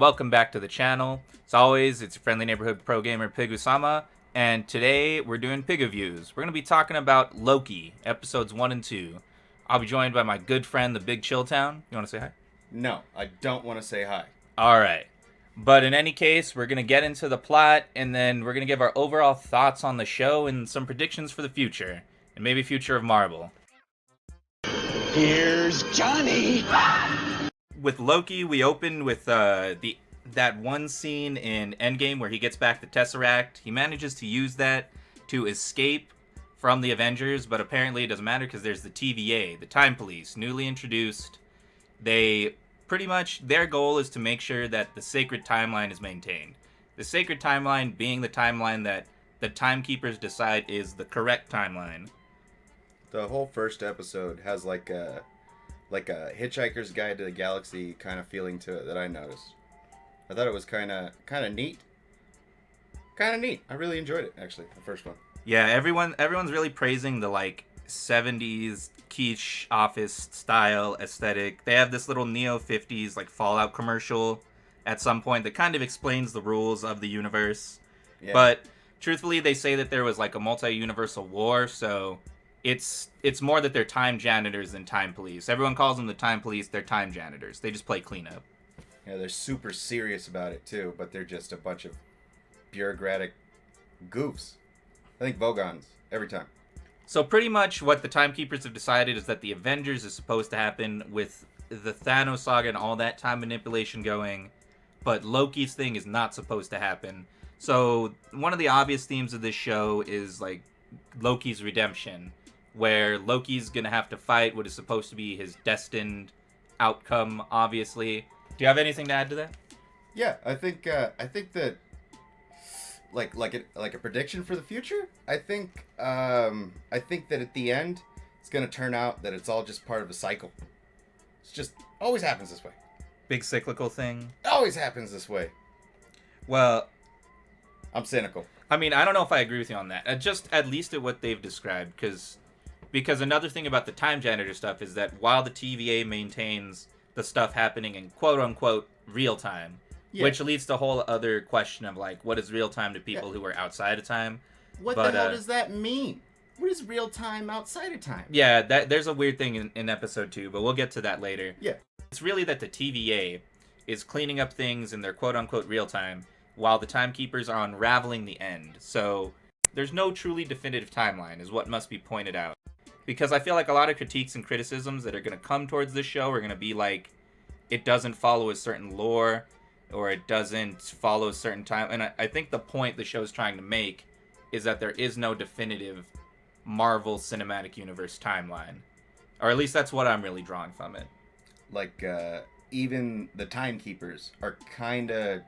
welcome back to the channel. As always, it's your friendly neighborhood pro gamer Pig-Usama, and today we're doing Pig Reviews. We're going to be talking about Loki, episodes 1 and 2. I'll be joined by my good friend, TheBigChilltown. You want to say hi? No, I don't want to say hi. Alright. But in any case, we're going to get into the plot, and then we're going to give our overall thoughts on the show and some predictions for the future, and maybe future of Marvel. Here's Johnny! With Loki, we open with that one scene in Endgame where he gets back the Tesseract. He manages to use that to escape from the Avengers, but apparently it doesn't matter because there's the TVA, the Time Police, newly introduced. They pretty much, their goal is to make sure that the sacred timeline is maintained. The sacred timeline being the timeline that the Timekeepers decide is the correct timeline. The whole first episode has like a Hitchhiker's Guide to the Galaxy kind of feeling to it that I noticed. I thought it was kind of neat. Kind of neat. I really enjoyed it, actually, the first one. Yeah, everyone's really praising the like 70s quiche office style aesthetic. They have this little neo 50s like Fallout commercial at some point that kind of explains the rules of the universe. Yeah. But truthfully, they say that there was like a multi-universal war, so it's more that they're time janitors than time police. Everyone calls them the time police. They're time janitors. They just play cleanup. Yeah, they're super serious about it too, but they're just a bunch of bureaucratic goofs. I think Vogons every time. So pretty much what the Timekeepers have decided is that the Avengers is supposed to happen with the Thanos saga and all that time manipulation going, but Loki's thing is not supposed to happen. So one of the obvious themes of this show is like Loki's redemption, where Loki's gonna have to fight what is supposed to be his destined outcome, obviously. Do you have anything to add to that? Yeah, I think that like a prediction for the future. I think that at the end it's gonna turn out that it's all just part of a cycle. It's just always happens this way. Big cyclical thing. Always happens this way. Well, I'm cynical. I mean, I don't know if I agree with you on that. Just at least at what they've described, because another thing about the time janitor stuff is that while the TVA maintains the stuff happening in quote-unquote real time, yeah, which leads to a whole other question of, like, what is real time to people who are outside of time? What the hell does that mean? What is real time outside of time? Yeah, there's a weird thing in episode 2, but we'll get to that later. Yeah. It's really that the TVA is cleaning up things in their quote-unquote real time, while the Timekeepers are unraveling the end. So there's no truly definitive timeline, is what must be pointed out. Because I feel like a lot of critiques and criticisms that are going to come towards this show are going to be like, it doesn't follow a certain lore, or it doesn't follow a certain time. And I think the point the show's trying to make is that there is no definitive Marvel Cinematic Universe timeline. Or at least that's what I'm really drawing from it. Like, even the Timekeepers are kind of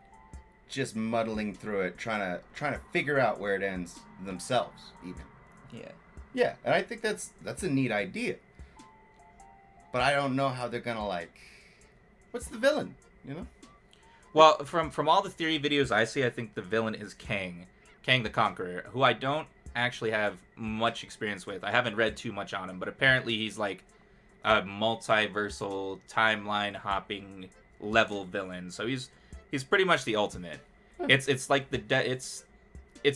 just muddling through it, trying to figure out where it ends themselves, even. Yeah. Yeah, and I think that's a neat idea. But I don't know how they're gonna, like, what's the villain, you know? Well, from all the theory videos I see, I think the villain is Kang the Conqueror, who I don't actually have much experience with. I haven't read too much on him, but apparently he's like a multiversal timeline hopping level villain. So he's pretty much the ultimate. It's like it's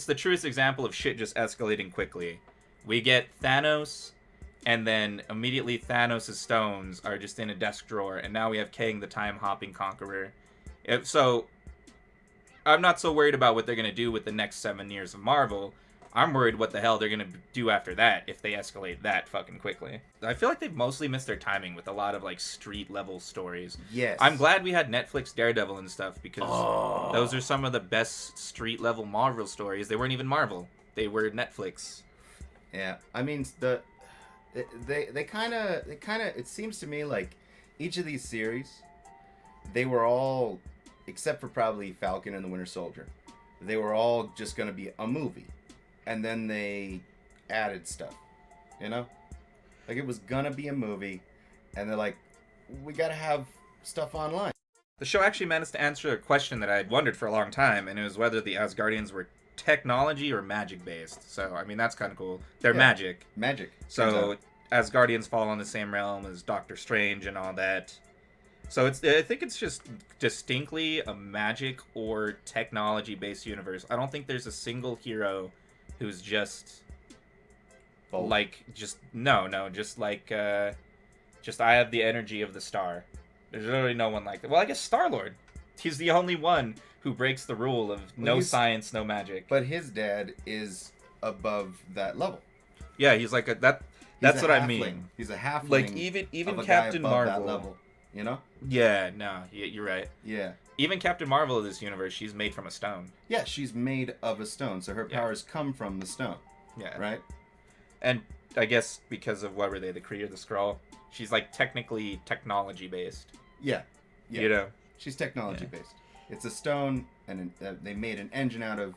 the truest example of shit just escalating quickly. We get Thanos, and then immediately Thanos' stones are just in a desk drawer, and now we have Kang the time-hopping conqueror. So, I'm not so worried about what they're going to do with the next 7 years of Marvel. I'm worried what the hell they're going to do after that if they escalate that fucking quickly. I feel like they've mostly missed their timing with a lot of, like, street-level stories. Yes. I'm glad we had Netflix Daredevil and stuff, because those are some of the best street-level Marvel stories. They weren't even Marvel. They were Netflix. Yeah, I mean, they kind of, it seems to me like each of these series, they were all, except for probably Falcon and the Winter Soldier, they were all just going to be a movie. And then they added stuff, you know? Like, it was going to be a movie, and they're like, we got to have stuff online. The show actually managed to answer a question that I had wondered for a long time, and it was whether the Asgardians were technology or magic based. So I mean, that's kind of cool. They're magic. Magic. So Asgardians fall in the same realm as Doctor Strange and all that. So I think it's just distinctly a magic or technology based universe. I don't think there's a single hero who's just Both. like just I have the energy of the star. There's literally no one like that. Well, I guess Star-Lord. He's the only one who breaks the rule of no science, no magic. But his dad is above that level. Yeah, he's like that. That's what I mean. He's a halfling. Like even of a Captain guy above Marvel. that level, you know? Yeah, no, you're right. Yeah. Even Captain Marvel of this universe, she's made from a stone. Yeah, she's made of a stone, so her powers come from the stone. Yeah. Right? And I guess because of what were they, the Kree or the Skrull, she's like technically technology based. Yeah. Yeah. You know? She's technology based. It's a stone, and they made an engine out of,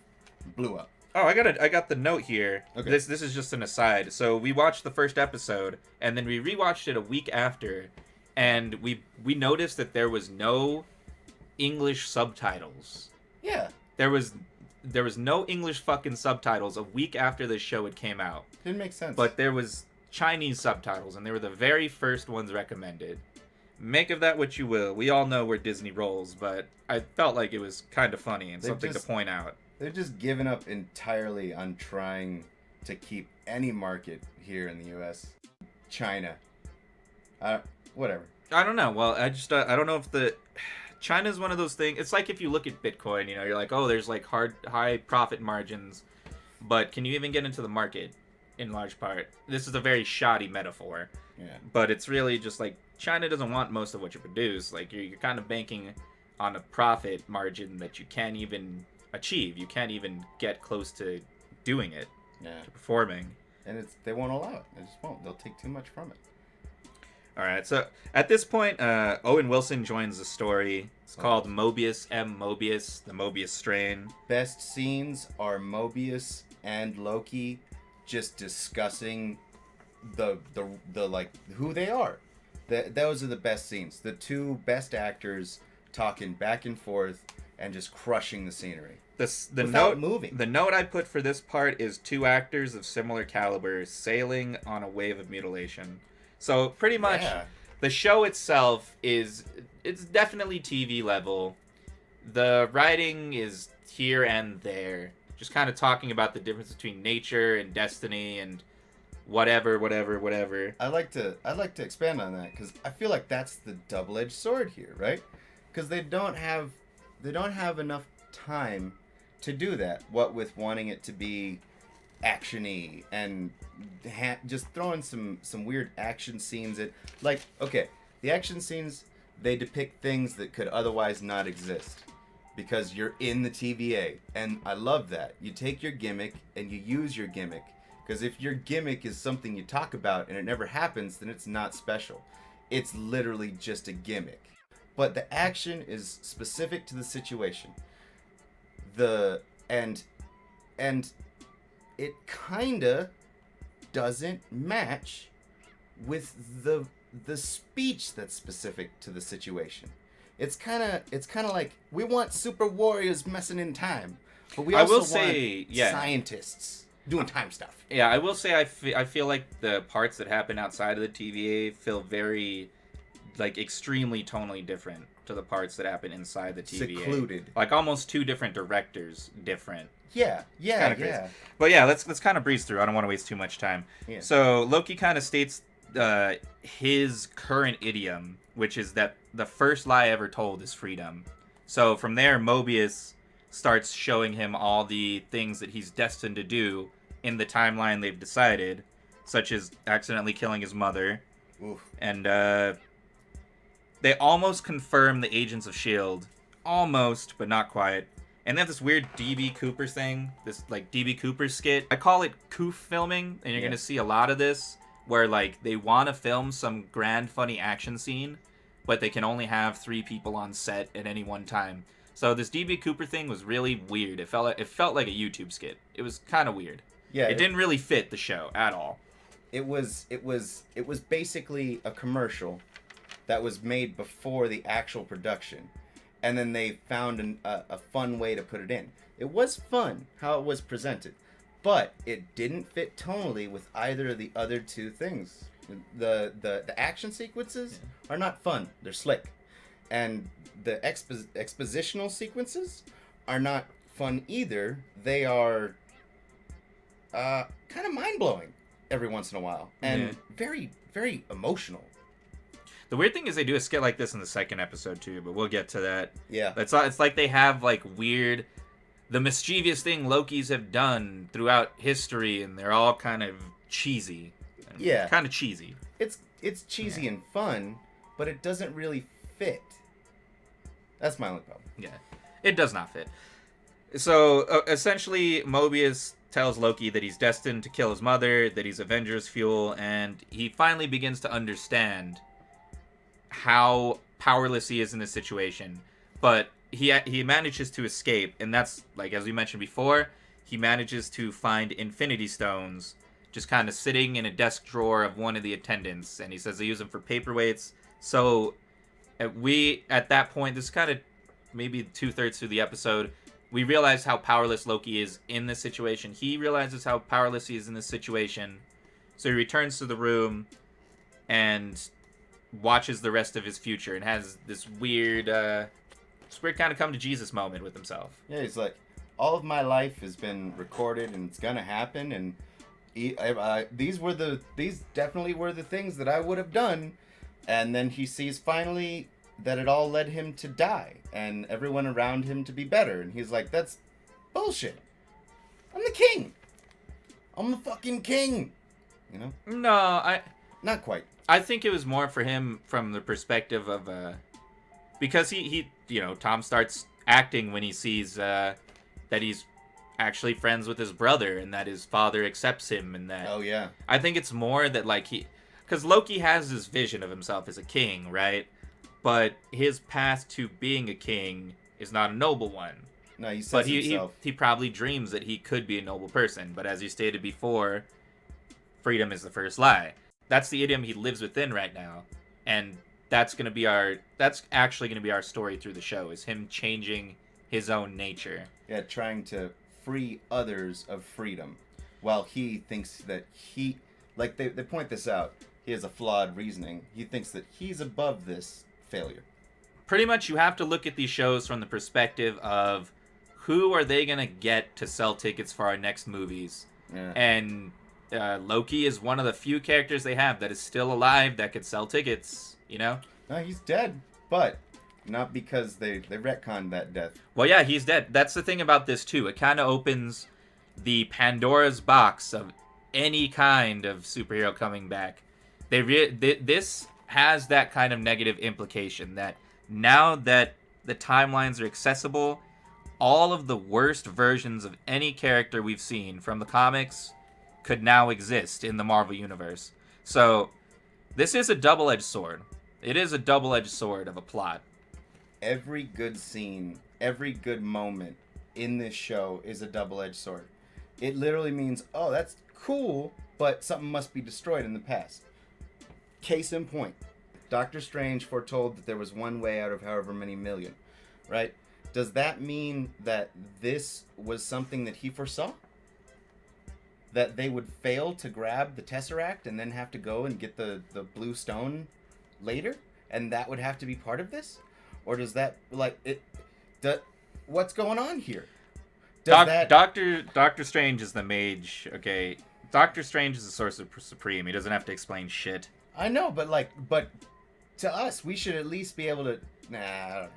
blew up. Oh, I got the note here. Okay. This is just an aside. So we watched the first episode, and then we rewatched it a week after, and we noticed that there was no English subtitles. Yeah. There was no English fucking subtitles a week after this show had came out. Didn't make sense. But there was Chinese subtitles, and they were the very first ones recommended. Make of that what you will. We all know where Disney rolls, but I felt like it was kind of funny and something to point out. They're just giving up entirely on trying to keep any market here in the U.S. China. Whatever. I don't know. Well, I don't know if China's one of those things. It's like if you look at Bitcoin, you know, you're like, oh, there's like high profit margins, but can you even get into the market in large part? This is a very shoddy metaphor. Yeah. But it's really just like China doesn't want most of what you produce. Like you're kind of banking on a profit margin that you can't even achieve. You can't even get close to doing it. Yeah. To performing. And they won't allow it. They just won't. They'll take too much from it. All right. So at this point, Owen Wilson joins the story. It's called Mobius M. Mobius, the Mobius strain. Best scenes are Mobius and Loki just discussing the like who they are. Those are the best scenes. The two best actors talking back and forth and just crushing the scenery. The note I put for this part is two actors of similar caliber sailing on a wave of mutilation. So pretty much the show itself it's definitely TV level. The writing is here and there, just kind of talking about the difference between nature and destiny and whatever. I'd like to expand on that because I feel like that's the double-edged sword here, right? Because they don't have enough time to do that. What with wanting it to be action-y and just throwing some weird action scenes at, like, okay, the action scenes, they depict things that could otherwise not exist because you're in the TVA, and I love that. You take your gimmick and you use your gimmick, because if your gimmick is something you talk about and it never happens, then it's not special. It's literally just a gimmick. But the action is specific to the situation. And it kinda doesn't match with the speech that's specific to the situation. It's kind of like we want super warriors messing in time, but we also want scientists doing time stuff. Yeah, I will say I feel like the parts that happen outside of the TVA feel very, like, extremely tonally different to the parts that happen inside the TVA. Secluded. Like almost two different directors different. Yeah. Crazy. But yeah, let's kind of breeze through. I don't want to waste too much time. Yeah. So Loki kind of states his current idiom, which is that the first lie ever told is freedom. So from there, Mobius starts showing him all the things that he's destined to do in the timeline they've decided, such as accidentally killing his mother. Oof. And they almost confirm the agents of S.H.I.E.L.D. Almost, but not quite. And they have this weird D.B. Cooper thing, this like D.B. Cooper skit. I call it coof filming, and you're going to see a lot of this, where like they want to film some grand funny action scene, but they can only have 3 people on set at any one time. So this D.B. Cooper thing was really weird. It felt like a YouTube skit. It was kind of weird. Yeah, it didn't really fit the show at all. It was basically a commercial that was made before the actual production, and then they found a fun way to put it in. It was fun how it was presented, but it didn't fit tonally with either of the other two things. The action sequences are not fun. They're slick. And the expositional sequences are not fun either. They are kind of mind-blowing every once in a while. And very, very emotional. The weird thing is they do a skit like this in the second episode too, but we'll get to that. Yeah. It's like they have like weird, the mischievous thing Lokis have done throughout history, and they're all kind of cheesy. Yeah. Kind of cheesy. It's cheesy and fun, but it doesn't really fit. That's my only problem. Yeah. It does not fit. So essentially, Mobius tells Loki that he's destined to kill his mother, that he's Avengers fuel, and he finally begins to understand how powerless he is in this situation. But he manages to escape, and that's, like, as we mentioned before, he manages to find Infinity Stones just kind of sitting in a desk drawer of one of the attendants, and he says they use them for paperweights. So at that point, this is kind of maybe 2/3 through the episode, we realize how powerless Loki is in this situation. He realizes how powerless he is in this situation. So he returns to the room and watches the rest of his future and has this weird kind of come to Jesus moment with himself. Yeah, he's like, all of my life has been recorded and it's gonna happen, and these definitely were the things that I would have done. And then he sees finally that it all led him to die and everyone around him to be better, and he's like, that's bullshit. I'm the king. I'm the fucking king. You know? No, not quite. I think it was more for him from the perspective of because he Tom starts acting when he sees that he's actually friends with his brother and that his father accepts him, and that I think it's more that, like, because Loki has this vision of himself as a king, right? But his path to being a king is not a noble one. No, he says he probably dreams that he could be a noble person, but as you stated before, freedom is the first lie. That's the idiom he lives within right now, and that's actually gonna be our story through the show, is him changing his own nature. Yeah, trying to free others of freedom, while he thinks that they point this out. He has a flawed reasoning. He thinks that he's above this failure. Pretty much, you have to look at these shows from the perspective of who are they gonna get to sell tickets for our next movies, and Loki is one of the few characters they have that is still alive that could sell tickets, you know? No, he's dead, but not because they retconned that death. Well, yeah, he's dead. That's the thing about this, too. It kind of opens the Pandora's box of any kind of superhero coming back. This has that kind of negative implication that now that the timelines are accessible, all of the worst versions of any character we've seen from the comics could now exist in the Marvel Universe. So this is a double-edged sword. It is a double-edged sword of a plot. Every good scene, every good moment in this show is a double-edged sword. It literally means, oh, that's cool, but something must be destroyed in the past. Case in point, Doctor Strange foretold that there was one way out of however many million, right? Does that mean that this was something that he foresaw? That they would fail to grab the Tesseract and then have to go and get the blue stone later? And that would have to be part of this? Or does that, what's going on here? Doctor Strange is the mage, okay? Doctor Strange is the Sorcerer Supreme. He doesn't have to explain shit. I know, but to us, we should at least be able to... Nah, I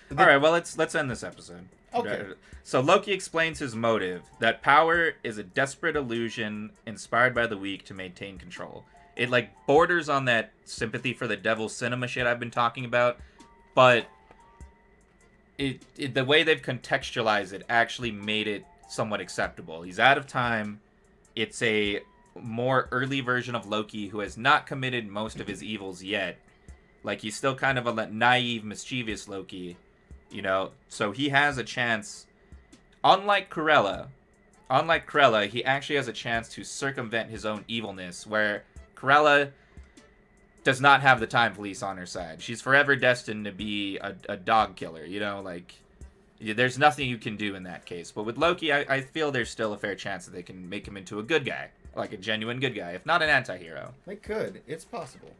don't know. Alright, well, let's end this episode. Okay. So Loki explains his motive, that power is a desperate illusion inspired by the weak to maintain control. It, borders on that sympathy for the devil cinema shit I've been talking about, but the way they've contextualized it actually made it somewhat acceptable. He's out of time. It's a more early version of Loki who has not committed most of his evils yet. He's still kind of a naive, mischievous Loki. So he has a chance. Unlike Cruella, he actually has a chance to circumvent his own evilness, where Cruella does not have the time police on her side. She's forever destined to be a dog killer, there's nothing you can do in that case. But with Loki, I feel there's still a fair chance that they can make him into a good guy, like a genuine good guy, if not an anti-hero. They could. It's possible.